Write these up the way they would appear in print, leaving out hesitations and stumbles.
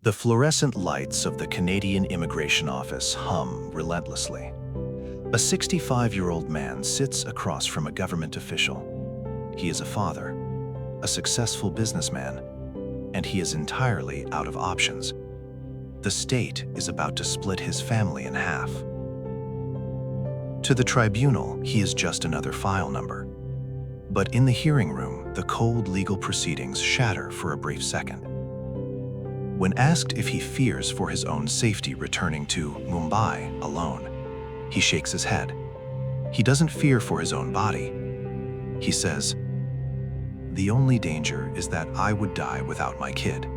The fluorescent lights of the Canadian Immigration Office hum relentlessly. A 65-year-old man sits across from a government official. He is a father, a successful businessman, and he is entirely out of options. The state is about to split his family in half. To the tribunal, he is just another file number. But in the hearing room, the cold legal proceedings shatter for a brief second. When asked if he fears for his own safety returning to Mumbai alone, he shakes his head. He doesn't fear for his own body. He says, "The only danger is that I would die without my kid."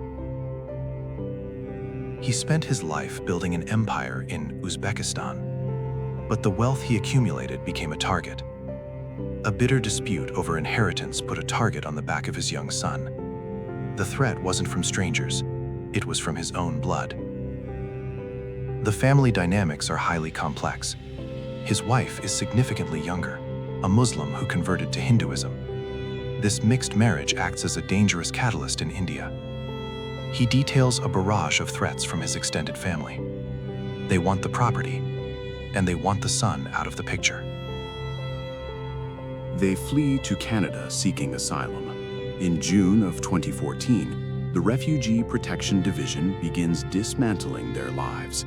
He spent his life building an empire in Uzbekistan, but the wealth he accumulated became a target. A bitter dispute over inheritance put a target on the back of his young son. The threat wasn't from strangers. It was from his own blood. The family dynamics are highly complex. His wife is significantly younger, a Muslim who converted to Hinduism. This mixed marriage acts as a dangerous catalyst in India. He details a barrage of threats from his extended family. They want the property, and they want the son out of the picture. They flee to Canada seeking asylum. In June of 2014, the Refugee Protection Division begins dismantling their lives.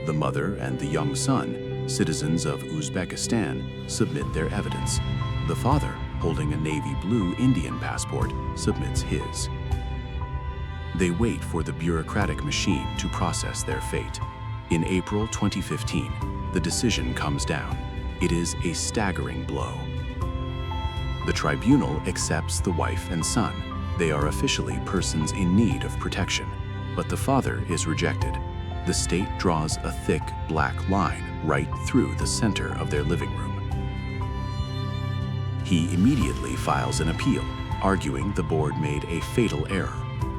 The mother and the young son, citizens of Uzbekistan, submit their evidence. The father, holding a navy blue Indian passport, submits his. They wait for the bureaucratic machine to process their fate. In April 2015, the decision comes down. It is a staggering blow. The tribunal accepts the wife and son. They are officially persons in need of protection, but the father is rejected. The state draws a thick black line right through the center of their living room. He immediately files an appeal, arguing the board made a fatal error.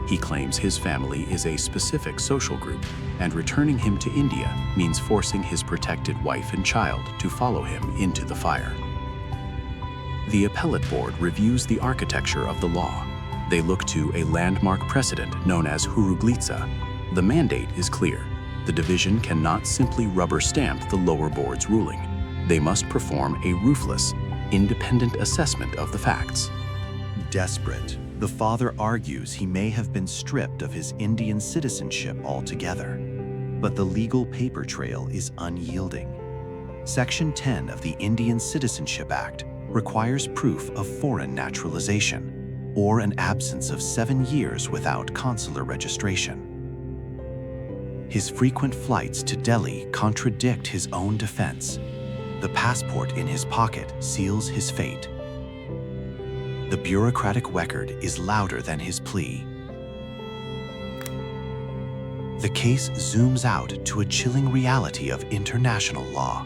He claims his family is a specific social group, and returning him to India means forcing his protected wife and child to follow him into the fire. The appellate board reviews the architecture of the law. They look to a landmark precedent known as Huruglitsa. The mandate is clear. The division cannot simply rubber stamp the lower board's ruling. They must perform a ruthless, independent assessment of the facts. Desperate, the father argues he may have been stripped of his Indian citizenship altogether. But the legal paper trail is unyielding. Section 10 of the Indian Citizenship Act requires proof of foreign naturalization, or an absence of 7 years without consular registration. His frequent flights to Delhi contradict his own defense. The passport in his pocket seals his fate. The bureaucratic record is louder than his plea. The case zooms out to a chilling reality of international law.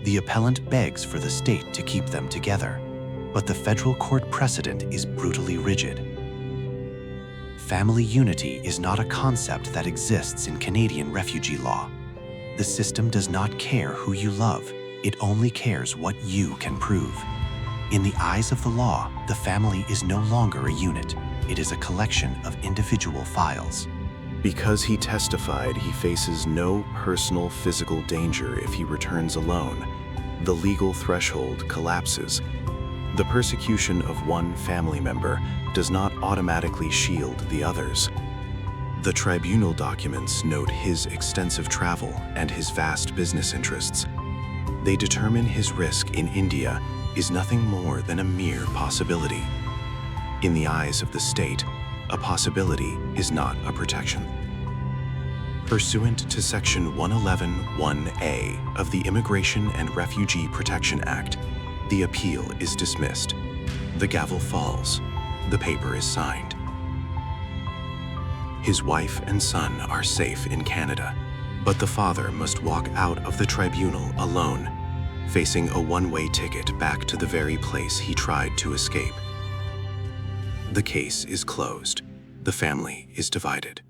The appellant begs for the state to keep them together, but the federal court precedent is brutally rigid. Family unity is not a concept that exists in Canadian refugee law. The system does not care who you love, it only cares what you can prove. In the eyes of the law, the family is no longer a unit. It is a collection of individual files. Because he testified he faces no personal physical danger if he returns alone, the legal threshold collapses. The persecution of one family member does not automatically shield the others. The tribunal documents note his extensive travel and his vast business interests. They determine his risk in India is nothing more than a mere possibility. In the eyes of the state, a possibility is not a protection. Pursuant to Section 111(1)(a) of the Immigration and Refugee Protection Act, the appeal is dismissed. The gavel falls. The paper is signed. His wife and son are safe in Canada, but the father must walk out of the tribunal alone, facing a one-way ticket back to the very place he tried to escape. The case is closed. The family is divided.